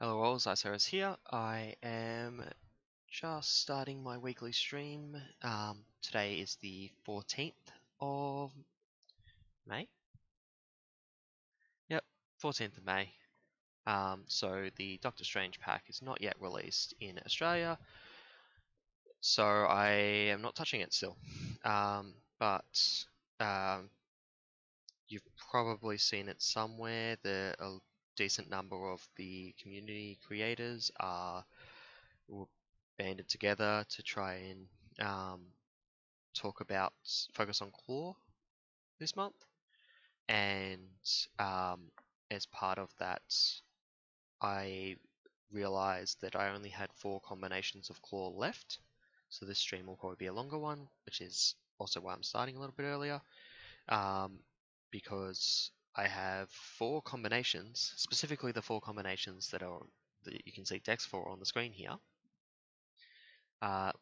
Hello all, Zyceros here. I am just starting my weekly stream. Today is the 14th of May? Yep, 14th of May. So the Doctor Strange pack is not yet released in Australia, so I am not touching it still. But you've probably seen it somewhere. A decent number of the community creators are banded together to try and focus on Claw this month, and as part of that, I realized that I only had 4 combinations of Claw left, so this stream will probably be a longer one, which is also why I'm starting a little bit earlier, because I have 4 combinations, specifically the 4 combinations that you can see decks for on the screen here,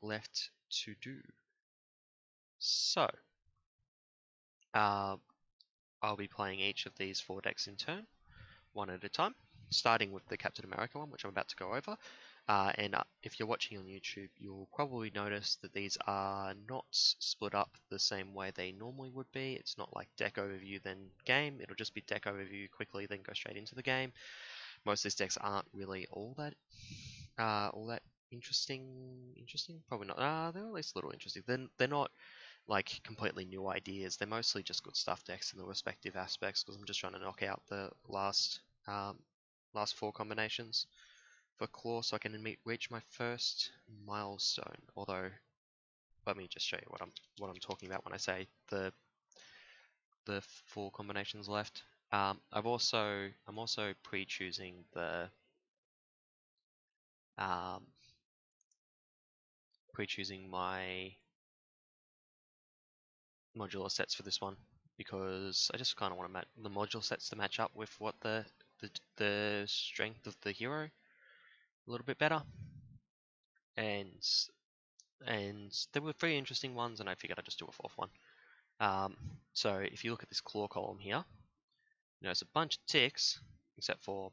left to do. So, I'll be playing each of these 4 decks in turn, one at a time, starting with the Captain America one, which I'm about to go over. And if you're watching on YouTube, you'll probably notice that these are not split up the same way they normally would be. It's not like deck overview then game. It'll just be deck overview quickly, then go straight into the game. Most of these decks aren't really all that interesting. Probably not. They're at least a little interesting. They're not like completely new ideas. They're mostly just good stuff decks in the respective aspects, because I'm just trying to knock out the last 4 combinations for Claw so I can reach my first milestone. Although, let me just show you what I'm talking about when I say the 4 combinations left. I'm also pre-choosing the my modular sets for this one, because I just kind of want the modular sets to match up with what the strength of the hero a little bit better, and there were 3 interesting ones, and I figured I'd just do a 4th one. So if you look at this Claw column here, there's a bunch of ticks, except for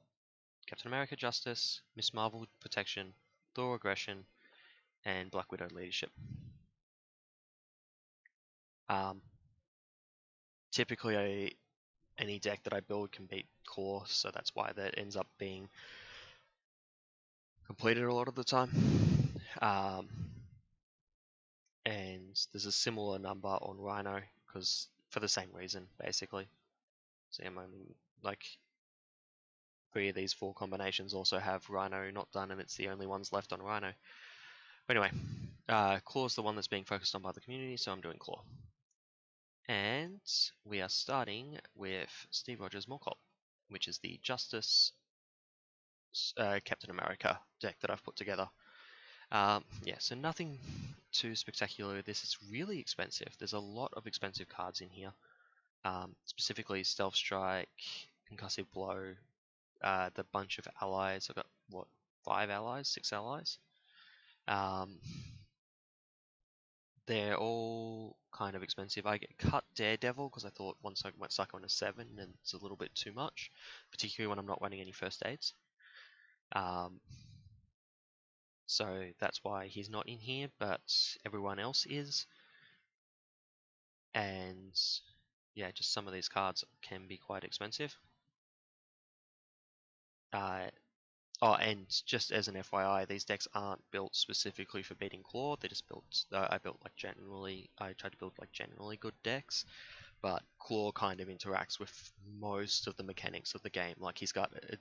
Captain America Justice, Miss Marvel Protection, Thor Aggression, and Black Widow Leadership. Typically, any deck that I build can beat Claw, so that's why that ends up being completed a lot of the time. And there's a similar number on Rhino, because for the same reason, basically. So I'm only like 3 of these 4 combinations also have Rhino not done, and it's the only ones left on Rhino. But anyway, Claw's the one that's being focused on by the community, so I'm doing Claw. And we are starting with Steve Rogers Morcop, which is the Justice Captain America deck that I've put together. Yeah, so nothing too spectacular. This is really expensive. There's a lot of expensive cards in here. Specifically Stealth Strike, Concussive Blow, the bunch of allies. I've got, what, 5 allies? 6 allies? They're all kind of expensive. I get Cut Daredevil because I thought once I went suck on a 7 and it's a little bit too much, particularly when I'm not running any first aids. So that's why he's not in here, but everyone else is. And yeah, just some of these cards can be quite expensive. Oh, and just as an FYI, these decks aren't built specifically for beating Claw. They're just built. I tried to build like generally good decks, but Claw kind of interacts with most of the mechanics of the game. Like, he's got a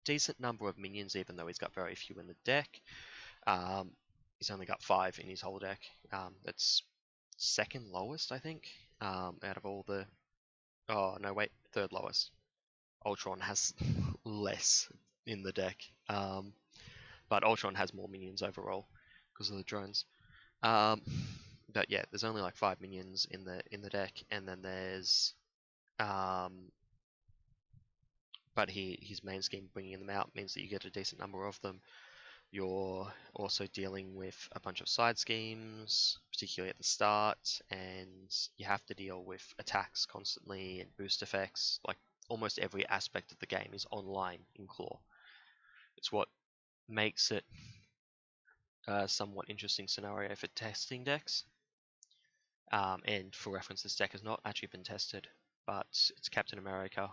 decent number of minions, even though he's got very few in the deck. He's only got 5 in his whole deck. That's second lowest, I think, out of all the. Oh no, wait, third lowest. Ultron has less in the deck, but Ultron has more minions overall because of the drones. But yeah, there's only like 5 minions in the deck, and then there's but his main scheme bringing them out means that you get a decent number of them. You're also dealing with a bunch of side schemes, particularly at the start, and you have to deal with attacks constantly and boost effects. Like, almost every aspect of the game is online in Claw. It's what makes it a somewhat interesting scenario for testing decks. And for reference, this deck has not actually been tested, but it's Captain America.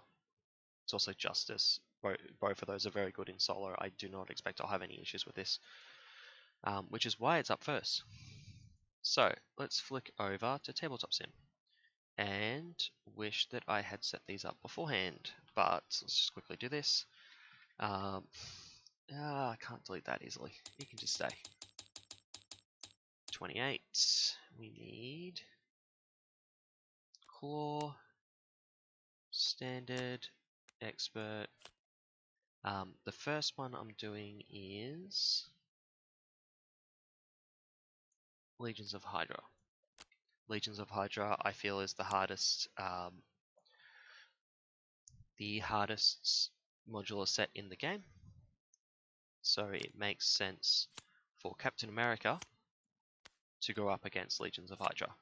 It's also Justice. Both of those are very good in solo. I do not expect I'll have any issues with this, which is why it's up first. So let's flick over to Tabletop Sim and wish that I had set these up beforehand, but let's just quickly do this. I can't delete that easily. You can just stay. 28. We need Claw, Standard, Expert. The first one I'm doing is Legions of Hydra. Legions of Hydra, I feel, is the hardest modular set in the game. So it makes sense for Captain America to go up against Legions of Hydra.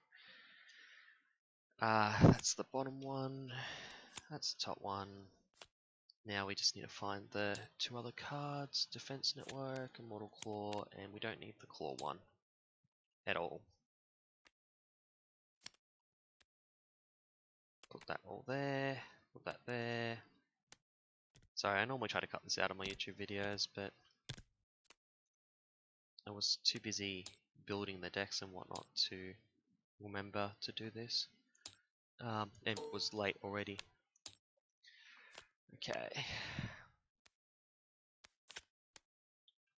That's the bottom one. That's the top one. Now we just need to find the two other cards, Defense Network, Immortal Claw, and we don't need the Claw one at all. Put that all there, put that there. Sorry, I normally try to cut this out of my YouTube videos, but I was too busy building the decks and whatnot to remember to do this. And it was late already. Okay.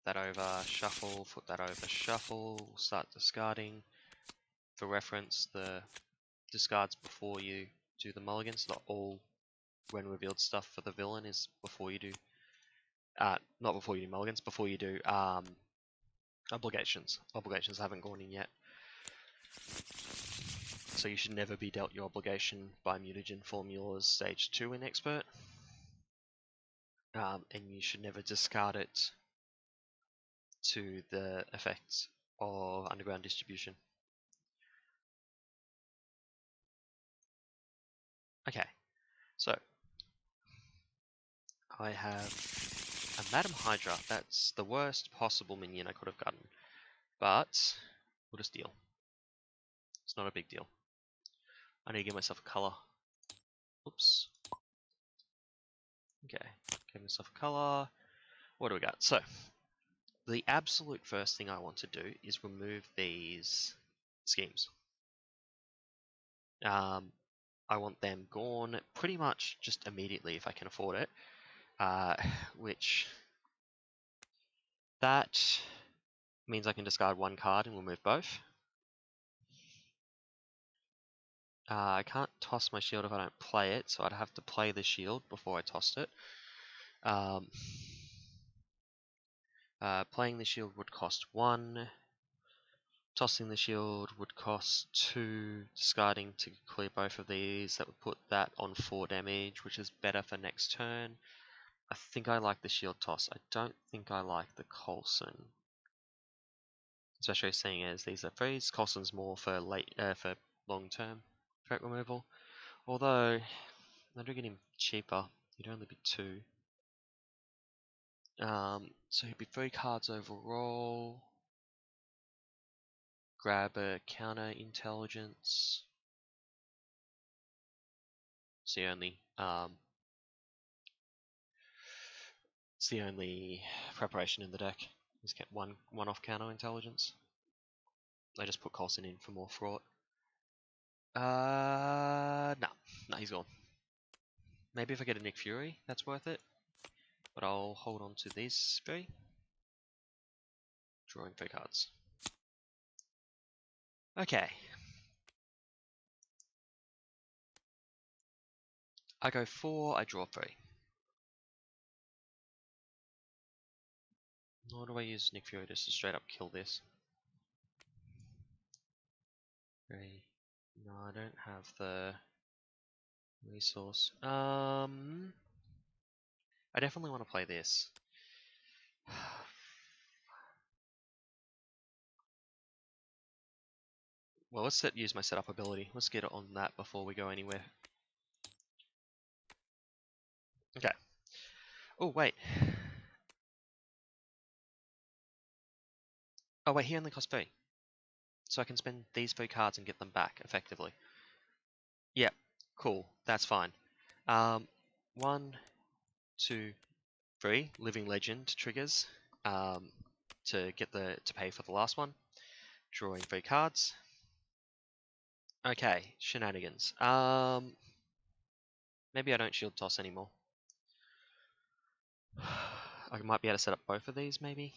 That over shuffle, put that over shuffle, start discarding. For reference, the discards before you do the mulligans, so all when revealed stuff for the villain is before you do, not before you do mulligans, before you do obligations. Obligations haven't gone in yet. So you should never be dealt your obligation by mutagen formulas stage 2 in expert. And you should never discard it to the effects of underground distribution. Okay, so I have a Madam Hydra. That's the worst possible minion I could have gotten, but we'll just deal. It's not a big deal. I need to give myself a color. Oops. Okay, give myself a color. What do we got? So, the absolute first thing I want to do is remove these schemes. I want them gone pretty much just immediately if I can afford it. Which that means I can discard one card and remove both. I can't toss my shield if I don't play it, so I'd have to play the shield before I tossed it. Playing the shield would cost 1. Tossing the shield would cost 2. Discarding to clear both of these, that would put that on 4 damage, which is better for next turn. I think I like the shield toss. I don't think I like the Coulson. Especially seeing as these are freeze. Coulson's more for for long-term threat removal. Although, I do get him cheaper. He'd only be 2. So he'd be 3 cards overall. Grab a counter intelligence. It's the only preparation in the deck. Just get one off counter intelligence. I just put Coulson in for more fraught. No, he's gone. Maybe if I get a Nick Fury, that's worth it. But I'll hold on to these 3. Drawing 3 cards. Okay. I go 4, I draw 3. Nor do I use Nick Fury just to straight up kill this. 3. No, I don't have the resource. I definitely want to play this. Well, let's use my setup ability. Let's get it on that before we go anywhere. Okay. Oh, wait. Oh wait, he only costs 3. So I can spend these 3 cards and get them back, effectively. Yep, cool, that's fine. 1, 2, 3, Living Legend triggers to pay for the last one. Drawing 3 cards. Okay, shenanigans. Maybe I don't shield toss anymore. I might be able to set up both of these, maybe.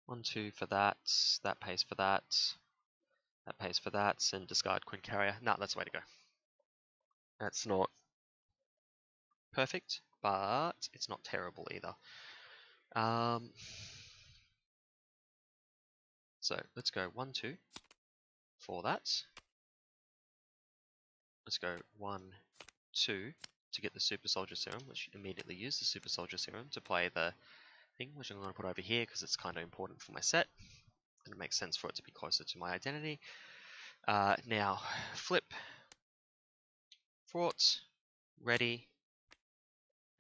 1, 2 for that. That pays for that. That pays for that. And discard Queen Carrier. Nah, that's the way to go. That's not perfect, but it's not terrible either. So let's go 1, 2 for that. Let's go 1, 2 to get the Super Soldier Serum, which immediately use the Super Soldier Serum to play the thing, which I'm going to put over here because it's kind of important for my set, and it makes sense for it to be closer to my identity. Now, flip, fraught, ready,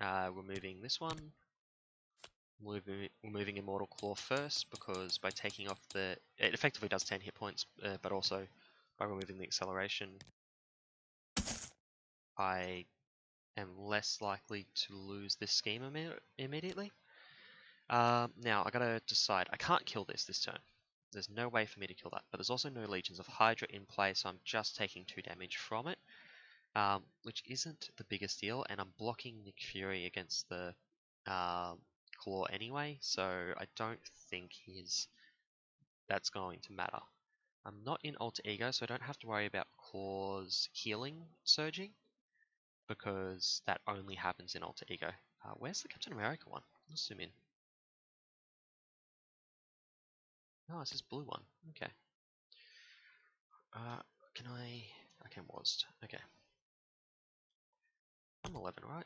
removing this one, removing Immortal Claw first, because by taking off it effectively does 10 hit points, but also by removing the acceleration, I am less likely to lose this scheme immediately. Now, I gotta decide. I can't kill this turn. There's no way for me to kill that, but there's also no Legions of Hydra in play, so I'm just taking 2 damage from it, which isn't the biggest deal, and I'm blocking Nick Fury against the Claw anyway, so I don't think that's going to matter. I'm not in Alter Ego, so I don't have to worry about Claw's healing surging, because that only happens in Alter Ego. Where's the Captain America one? Let's zoom in. Oh, it's this blue one. Okay. Can I... Okay, was. Okay. I'm 11, right?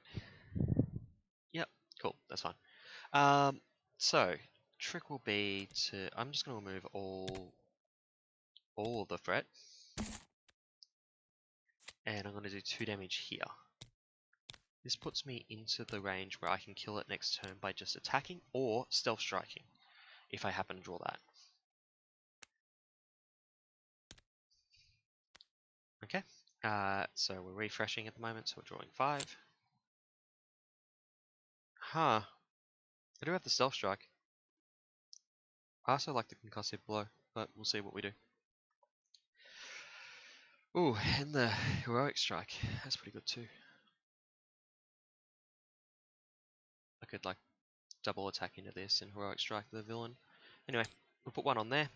Yep, cool, that's fine. So, trick will be to... I'm just going to remove all of the threat. And I'm going to do 2 damage here. This puts me into the range where I can kill it next turn by just attacking or stealth striking, if I happen to draw that. Okay, so we're refreshing at the moment, so we're drawing 5. Huh, I do have the stealth strike. I also like the concussive blow, but we'll see what we do. Ooh, and the heroic strike, that's pretty good too. I could like double attack into this and heroic strike the villain. Anyway, we'll put 1 on there.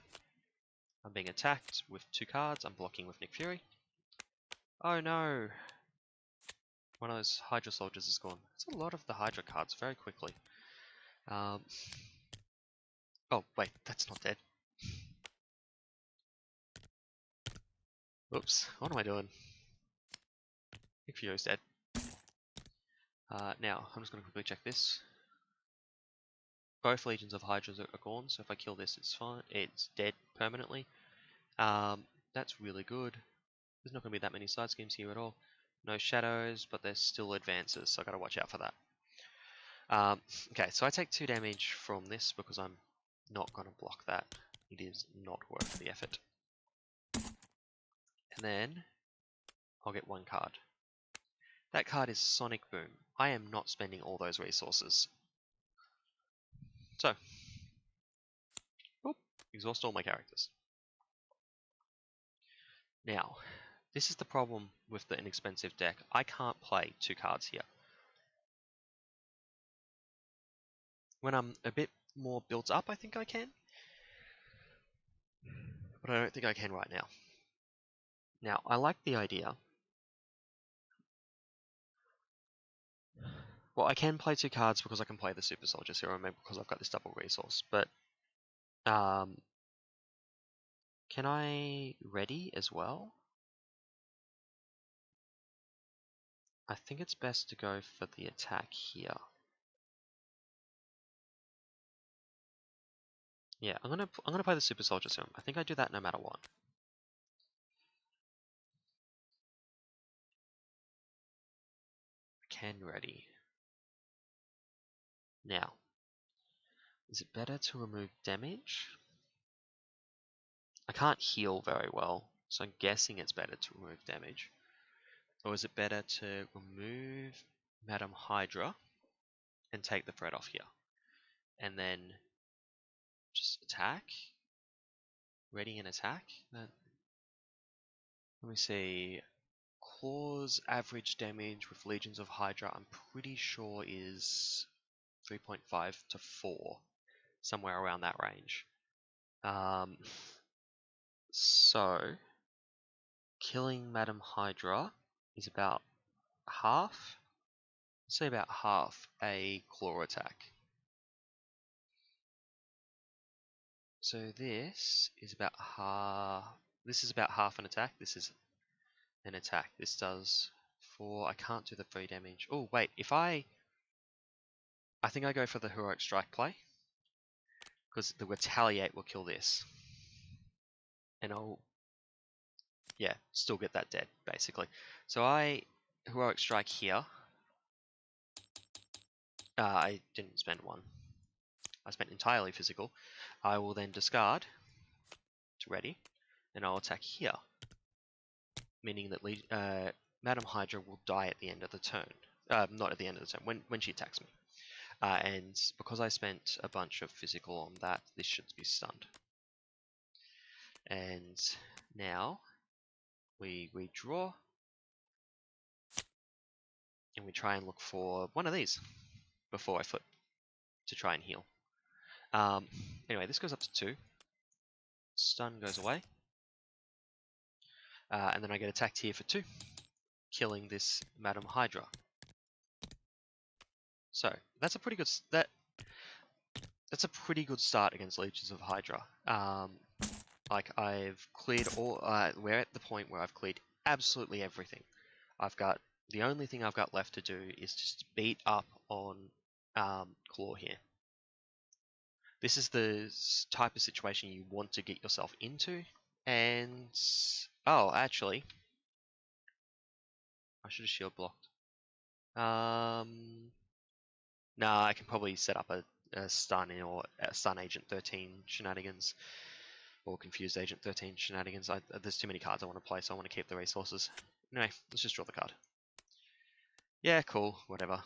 I'm being attacked with 2 cards, I'm blocking with Nick Fury. Oh no! One of those Hydra soldiers is gone. That's a lot of the Hydra cards very quickly. Oh wait, that's not dead. Oops, what am I doing? Nick Fury's dead. Now, I'm just going to quickly check this. Both Legions of Hydras are gone, so if I kill this, it's fine. It's dead permanently. That's really good. There's not going to be that many side schemes here at all. No shadows, but there's still advances, so I got to watch out for that. Okay, so I take 2 damage from this because I'm not going to block that. It is not worth the effort. And then I'll get 1 card. That card is Sonic Boom. I am not spending all those resources. So, whoop, exhaust all my characters. Now, this is the problem with the inexpensive deck. I can't play 2 cards here. When I'm a bit more built up, I think I can. But I don't think I can right now. Now, I like the idea. Well, I can play 2 cards because I can play the Super Soldier Serum, maybe because I've got this double resource. But, can I ready as well? I think it's best to go for the attack here. Yeah, I'm gonna play the Super Soldier Serum. I think I do that no matter what. I can ready. Now, Is it better to remove damage? I can't heal very well, so I'm guessing it's better to remove damage. Or is it better to remove Madam Hydra and take the threat off here? And then just attack? Ready and attack? Let me see. Claw's average damage with Legions of Hydra, I'm pretty sure is 3.5 to 4. Somewhere around that range. So, killing Madam Hydra is about half, say about half a claw attack. So this is about half an attack. This is an attack. This does 4. I can't do the 3 damage. Oh wait, I think I go for the heroic strike play, because the retaliate will kill this, and I'll still get that dead basically. So I heroic strike here. I didn't spend one. I spent entirely physical. I will then discard to ready, and I'll attack here, meaning that Madam Hydra will die at the end of the turn. Not at the end of the turn, when she attacks me. And because I spent a bunch of physical on that, this should be stunned. And now we redraw, and we try and look for one of these before I flip to try and heal. Anyway, this goes up to 2. Stun goes away. And then I get attacked here for 2, killing this Madam Hydra. So that's a pretty good that's a pretty good start against Legions of Hydra. Like I've cleared all. We're at the point where I've cleared absolutely everything. The only thing I've got left to do is just beat up on Claw here. This is the type of situation you want to get yourself into. And oh, actually, I should have shield blocked. Nah, I can probably set up a stun or a stun Agent 13 shenanigans, or confused Agent 13 shenanigans. There's too many cards I want to play, so I want to keep the resources. Anyway, let's just draw the card. Yeah, cool, whatever.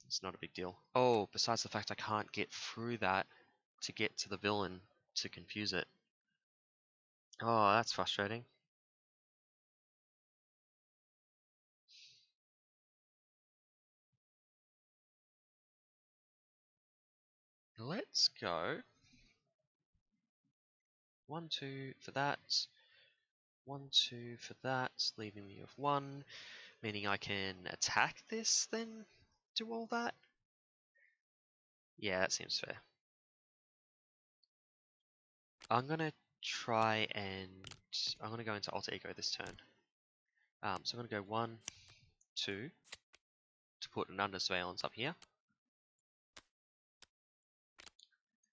It's not a big deal. Oh, besides the fact I can't get through that to get to the villain to confuse it. Oh, that's frustrating. Let's go 1, 2 for that. 1, 2 for that, leaving me with 1, meaning I can attack this, then do all that? Yeah, that seems fair. I'm gonna try and I'm gonna go into Alter Ego this turn. So I'm gonna go 1, 2 to put an under surveillance up here.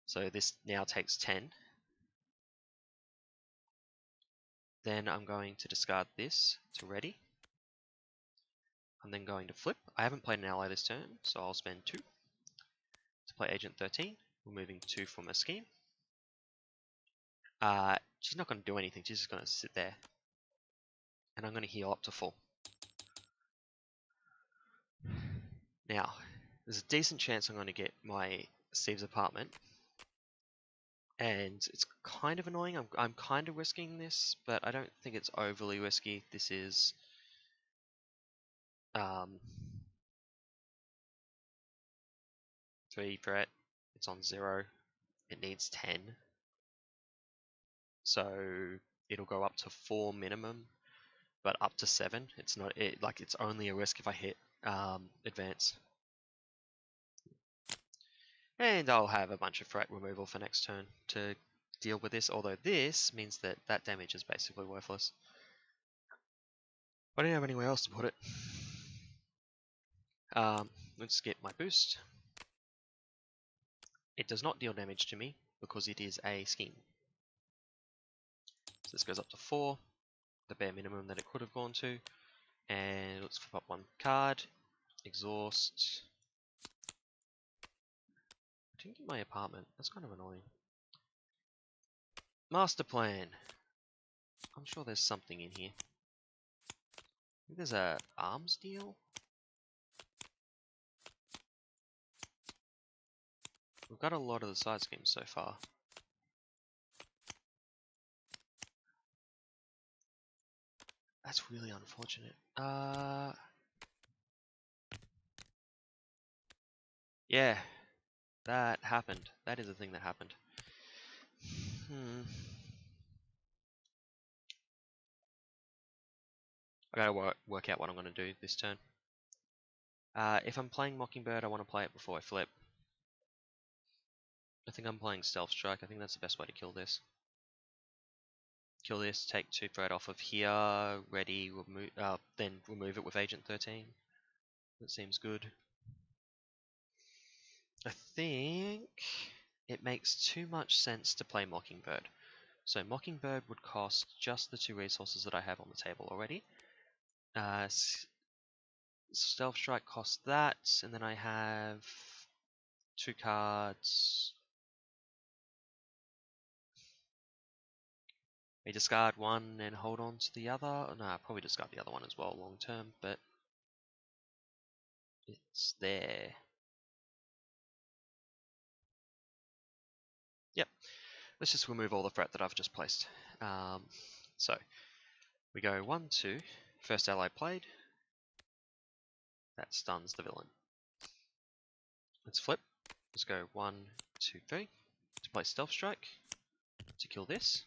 So this now takes 10. Then I'm going to discard this to ready. I'm then going to flip. I haven't played an ally this turn, so I'll spend 2 to play Agent 13, removing 2 from a scheme. She's not going to do anything, she's just going to sit there. And I'm going to heal up to full. Now, there's a decent chance I'm going to get my Steve's apartment. And it's kind of annoying, I'm kind of risking this, but I don't think it's overly risky. This is 3 threat, it's on 0, it needs 10. So it'll go up to 4 minimum, but up to 7. It's not like it's only a risk if I hit advance. And I'll have a bunch of threat removal for next turn to deal with this, although this means that that damage is basically worthless. I don't have anywhere else to put it. Let's get my boost. It does not deal damage to me because it is a scheme. So this goes up to 4, the bare minimum that it could have gone to. And let's flip up 1 card, exhaust, didn't get my apartment. That's kind of annoying. Master plan. I'm sure there's something in here. I think there's a arms deal. We've got a lot of the side schemes so far. That's really unfortunate. Yeah, that happened. That is a thing that happened. I gotta work out what I'm gonna do this turn. If I'm playing Mockingbird, I want to play it before I flip. I think I'm playing Stealth Strike. I think that's the best way to kill this. Kill this, take 2 threat off of here, ready, then remove it with Agent 13. That seems good. I think it makes too much sense to play Mockingbird. So Mockingbird would cost just the 2 resources that I have on the table already. Stealth Strike costs that, and then I have 2 cards. I discard one and hold on to the other. No, I'll probably discard the other one as well long term, but it's there. Yep. Let's just remove all the threat that I've just placed. So we go 1, 2. First ally played. That stuns the villain. Let's flip. Let's go 1, 2, 3 to play Stealth Strike to kill this.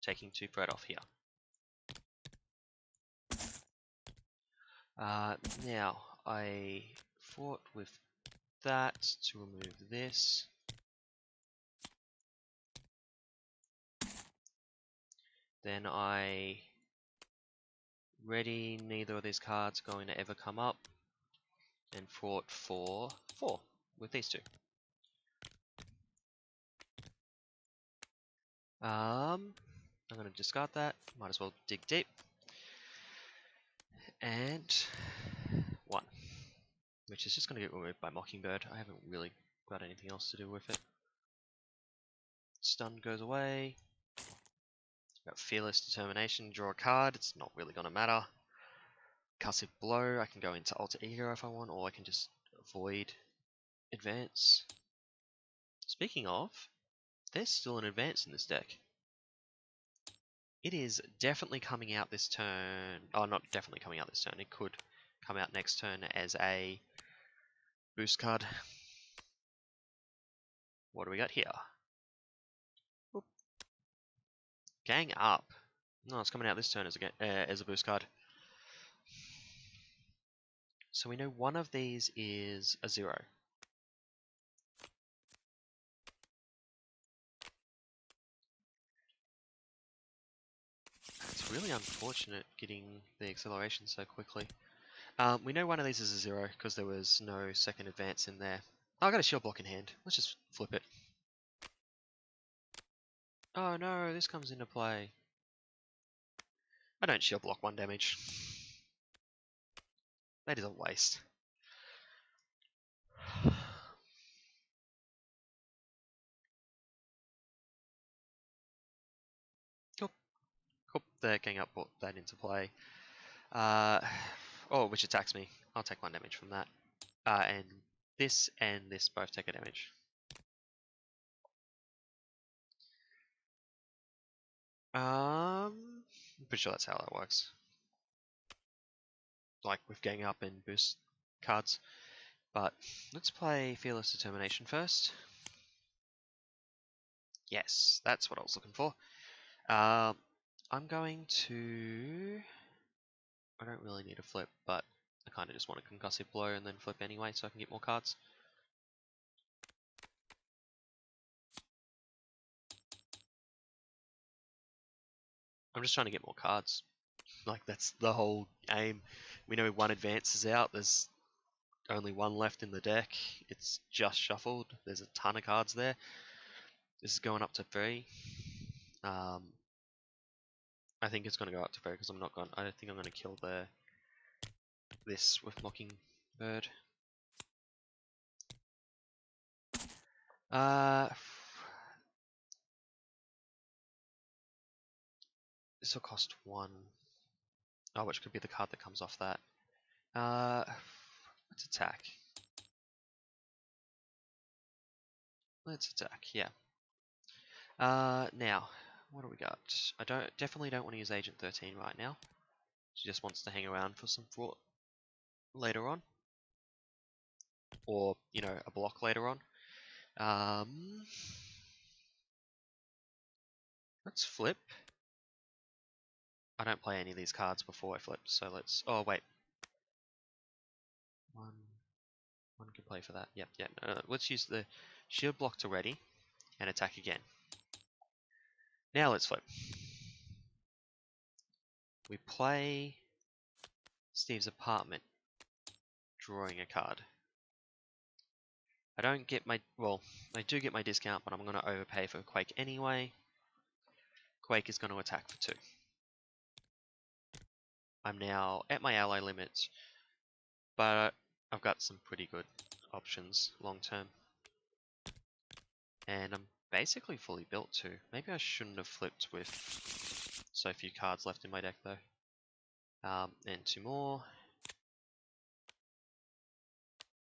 Taking 2 threat off here. Now I fought with that to remove this. Then I ready, neither of these cards going to ever come up, and fought for 4 with these 2. I'm going to discard that, might as well dig deep, and 1, which is just going to get removed by Mockingbird. I haven't really got anything else to do with it. Stun goes away. Got Fearless Determination, draw a card, it's not really going to matter. Concussive Blow, I can go into Alter Ego if I want, or I can just avoid advance. Speaking of, there's still an advance in this deck. It is definitely coming out this turn. Oh, not definitely coming out this turn. It could come out next turn as a boost card. What do we got here? Oop. Gang Up. No, it's coming out this turn as a boost card. So we know one of these is a 0. It's really unfortunate getting the acceleration so quickly. We know one of these is a 0 because there was no second advance in there. Oh, I got a shield block in hand. Let's just flip it. Oh no, this comes into play. I don't shield block 1 damage. That is a waste. Cool. Cool. The gang up brought that into play. Oh, which attacks me. I'll take 1 damage from that. And this both take a damage. I'm pretty sure that's how that works. Like with gang up and boost cards. But let's play Fearless Determination first. Yes, that's what I was looking for. I'm going to... I don't really need a flip, but I kind of just want a Concussive Blow and then flip anyway so I can get more cards. I'm just trying to get more cards. Like, that's the whole aim. We know 1 advance is out, there's only 1 left in the deck. It's just shuffled, there's a ton of cards there. This is going up to 3. I think it's going to go up to 3 because I don't think I'm going to kill this with Mockingbird. Uh, this will cost 1. Oh, which could be the card that comes off that. Let's attack. Let's attack, yeah. Now, what do we got? I definitely don't want to use Agent 13 right now. She just wants to hang around for some fraught later on. Or, you know, a block later on. Let's flip. I don't play any of these cards before I flip, so let's... Oh, wait. One can play for that. Yep, yeah. Let's use the shield block to ready and attack again. Now let's flip. We play Steve's apartment, drawing a card. I don't get my... Well, I do get my discount, but I'm going to overpay for Quake anyway. Quake is going to attack for 2. I'm now at my ally limit, but I've got some pretty good options long term. And I'm basically fully built too. Maybe I shouldn't have flipped with so few cards left in my deck though. And 2 more.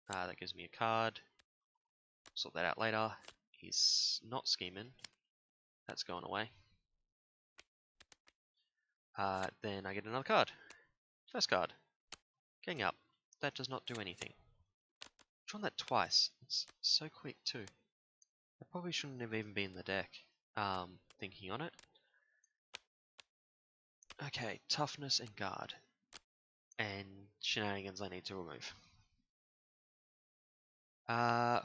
That gives me a card. Sort that out later. He's not scheming. That's going away. Then I get another card. First card. King up. That does not do anything. I've drawn that twice. It's so quick too. That probably shouldn't have even been in the deck. Thinking on it. Okay, toughness and guard. And shenanigans I need to remove. I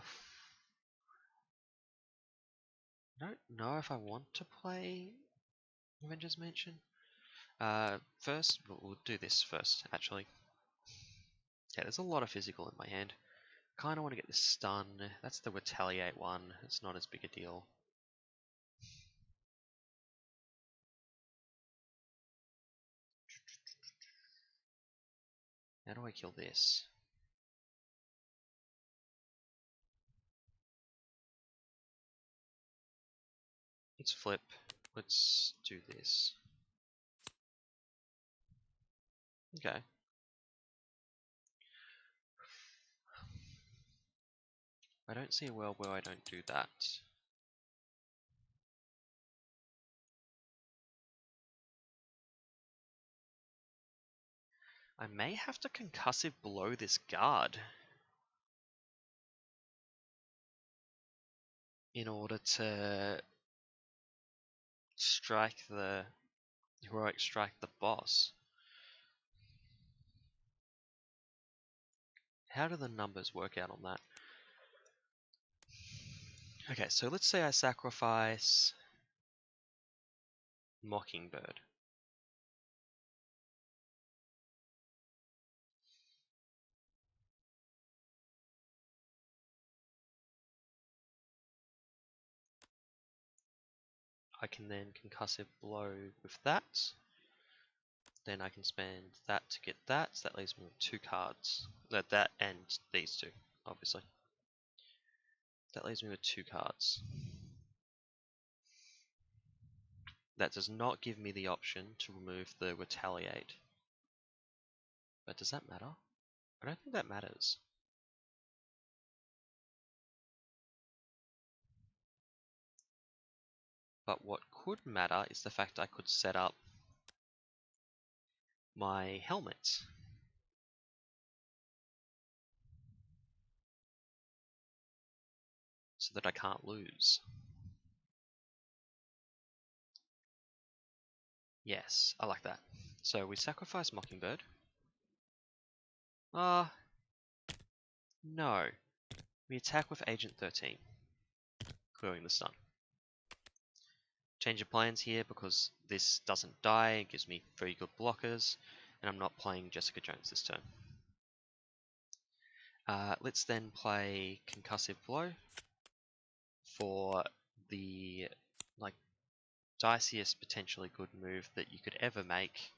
don't know if I want to play Avengers Mansion. First, we'll do this first, actually. Yeah, there's a lot of physical in my hand. Kind of want to get this stun. That's the retaliate one. It's not as big a deal. How do I kill this? Let's flip. Let's do this. Okay. I don't see a world where I don't do that. I may have to concussive blow this guard in order to strike the heroic strike the boss. How do the numbers work out on that? Okay, so let's say I sacrifice Mockingbird. I can then concussive blow with that. Then I can spend that to get that. So that leaves me with 2 cards. That and these 2, obviously. That leaves me with 2 cards. That does not give me the option to remove the retaliate. But does that matter? I don't think that matters. But what could matter is the fact I could set up my helmet. So that I can't lose. Yes, I like that. So we sacrifice Mockingbird. No. We attack with Agent 13, clearing the stun. Change of plans here because this doesn't die, it gives me very good blockers, and I'm not playing Jessica Jones this turn. Let's then play Concussive Blow for the diciest potentially good move that you could ever make.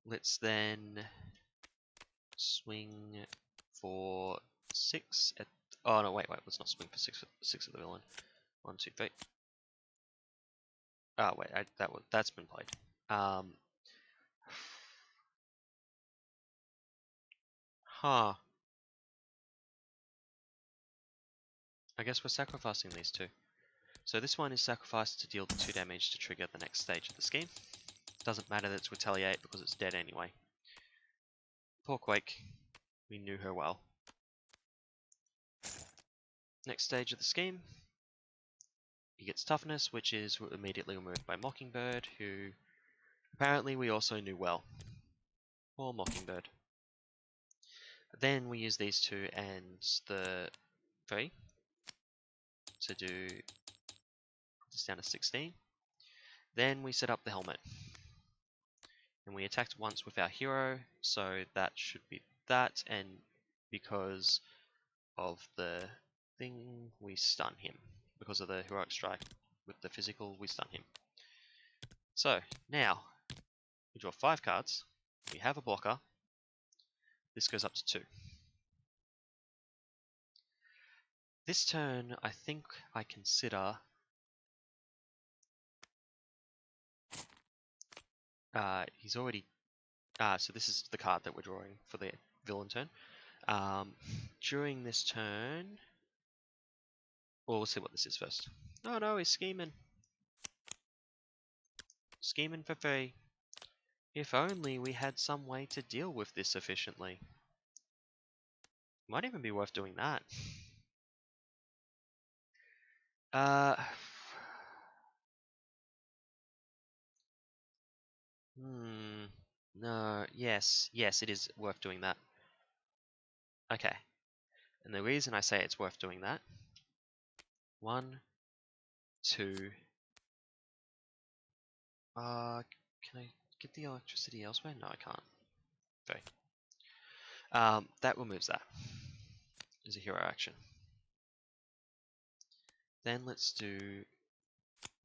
Let's then swing for 6 at... Oh, no, wait, let's not swing for 6 at the villain. 1, 2, 3. Oh, wait, that's been played. Huh. I guess we're sacrificing these two. So this one is sacrificed to deal the 2 damage to trigger the next stage of the scheme. Doesn't matter that it's retaliate because it's dead anyway. Poor Quake. We knew her well. Next stage of the scheme. He gets toughness, which is immediately removed by Mockingbird, who apparently we also knew well. Poor Mockingbird. Then we use these two and the 3 to do this down to 16. Then we set up the helmet. And we attacked once with our hero, so that should be that, and because of the thing, we stun him. Because of the heroic strike with the physical, we stun him. So, now, we draw 5 cards, we have a blocker, this goes up to 2. This turn, I think I consider he's already... so this is the card that we're drawing for the villain turn. During this turn... Well, we'll see what this is first. Oh no, he's scheming. Scheming for free. If only we had some way to deal with this efficiently. Might even be worth doing that. No, yes, it is worth doing that. Okay. And the reason I say it's worth doing that, 1, 2, can I get the electricity elsewhere? No, I can't. 3. That removes that as a hero action. Then let's do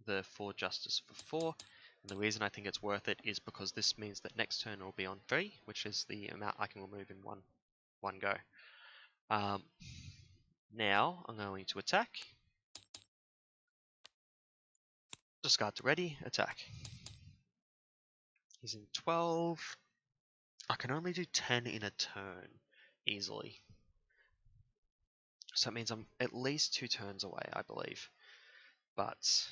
the 4 justice for 4. And the reason I think it's worth it is because this means that next turn will be on 3, which is the amount I can remove in one go. Now I'm going to attack. Discard to ready, attack. He's in 12. I can only do 10 in a turn, easily. So it means I'm at least 2 turns away, I believe. But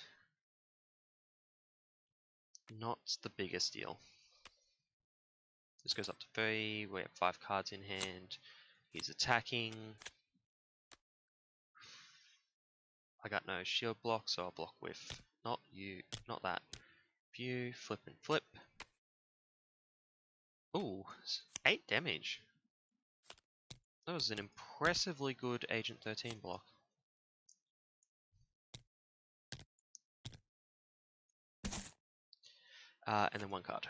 not the biggest deal. This goes up to 3, we have 5 cards in hand. He's attacking. I got no shield block, so I'll block with not you, not that. View, flip and flip. Ooh, 8 damage. That was an impressively good Agent 13 block. And then 1 card.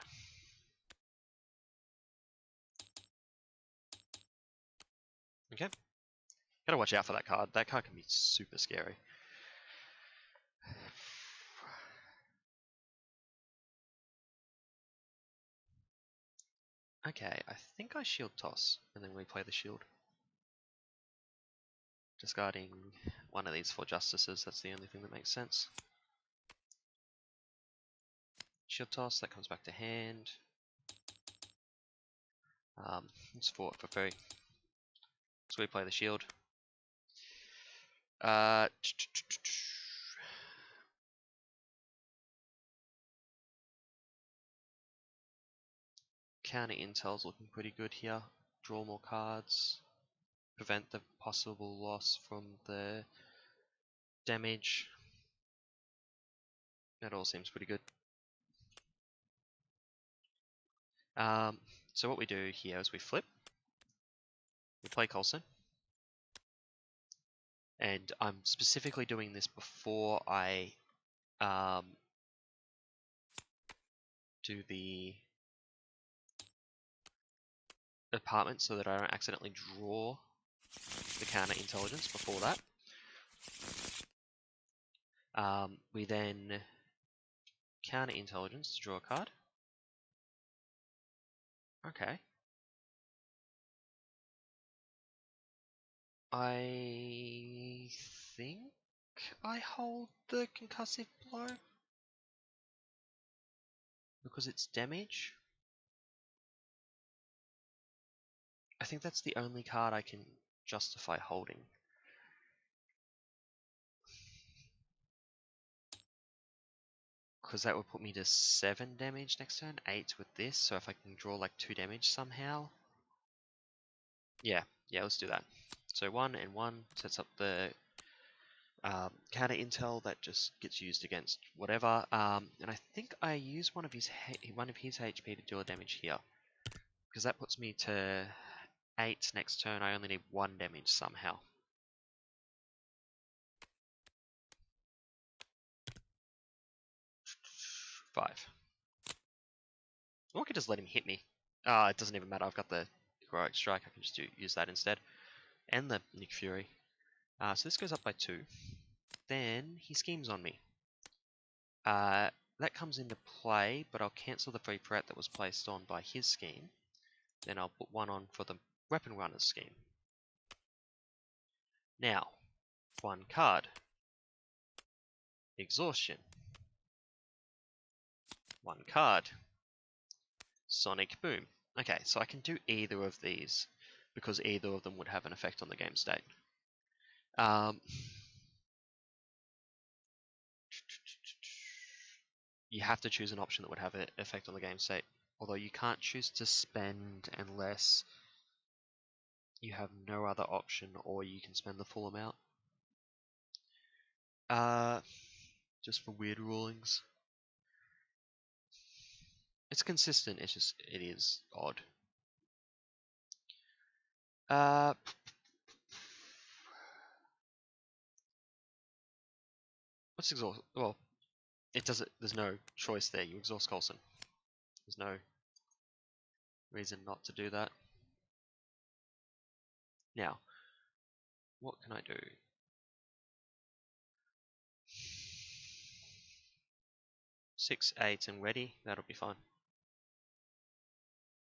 Okay. Gotta watch out for that card. That card can be super scary. Okay, I think I shield toss, and then we play the shield. Discarding one of these 4 justices, that's the only thing that makes sense. Shield toss, that comes back to hand. Let's for free. So we play the shield. Counter intel's looking pretty good here. Draw more cards. Prevent the possible loss from the damage. That all seems pretty good. So what we do here is we flip. We play Coulson. And I'm specifically doing this before I do the apartment so that I don't accidentally draw the counter intelligence before that. We then counter intelligence to draw a card. Okay. I think I hold the concussive blow because it's damage. I think that's the only card I can justify holding. Because that would put me to 7 damage next turn, 8 with this, so if I can draw like 2 damage somehow. Yeah, let's do that. So 1 and 1 sets up the counter intel that just gets used against whatever. And I think I use one of his HP to deal damage here. Because that puts me to 8 next turn. I only need 1 damage somehow. Five. Or I could just let him hit me. It doesn't even matter. I've got the heroic strike. I can just use that instead. And the Nick Fury. So this goes up by 2. Then he schemes on me. That comes into play, but I'll cancel the free threat that was placed on by his scheme. Then I'll put 1 on for the weapon runner's scheme. Now, 1 card. Exhaustion. 1 card. Sonic Boom. Okay, so I can do either of these because either of them would have an effect on the game state. You have to choose an option that would have an effect on the game state. Although you can't choose to spend unless you have no other option, or you can spend the full amount. Just for weird rulings. It's consistent, it's just, it is odd. What's exhaust? Well, it does it. There's no choice there. You exhaust Coulson. There's no reason not to do that. Now, what can I do? 6, 8, and ready. That'll be fine.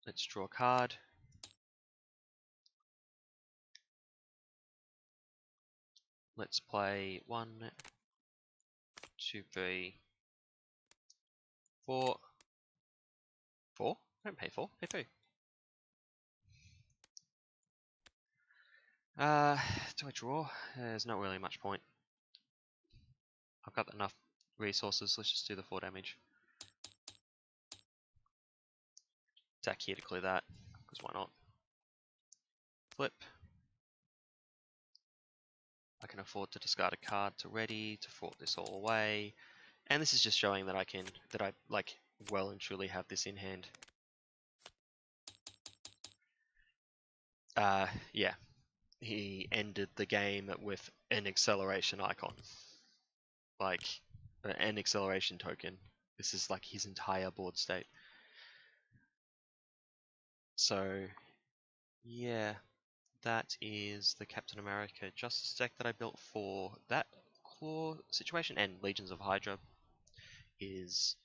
Let's draw a card. Let's play 1, 2, 3, 4. 4? Don't pay 4. Pay 3. Do I draw? There's not really much point. I've got enough resources. Let's just do the 4 damage. Attack here to clear that, because why not? Flip. I can afford to discard a card to ready to fort this all away. And this is just showing that I like well and truly have this in hand. Yeah. He ended the game with an acceleration icon. Like, an acceleration token. This is like his entire board state. So, yeah. That is the Captain America Justice deck that I built for that Klaw situation, and Legions of Hydra is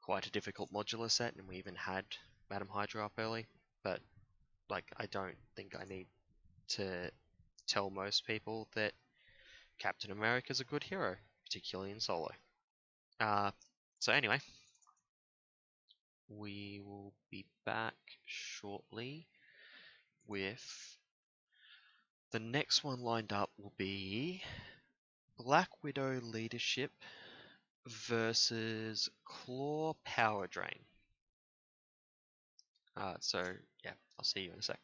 quite a difficult modular set, and we even had Madam Hydra up early, but like I don't think I need to tell most people that Captain America is a good hero, particularly in solo. So anyway, we will be back shortly with the next one lined up will be Black Widow Leadership versus Klaw Power Drain. So yeah, I'll see you in a sec.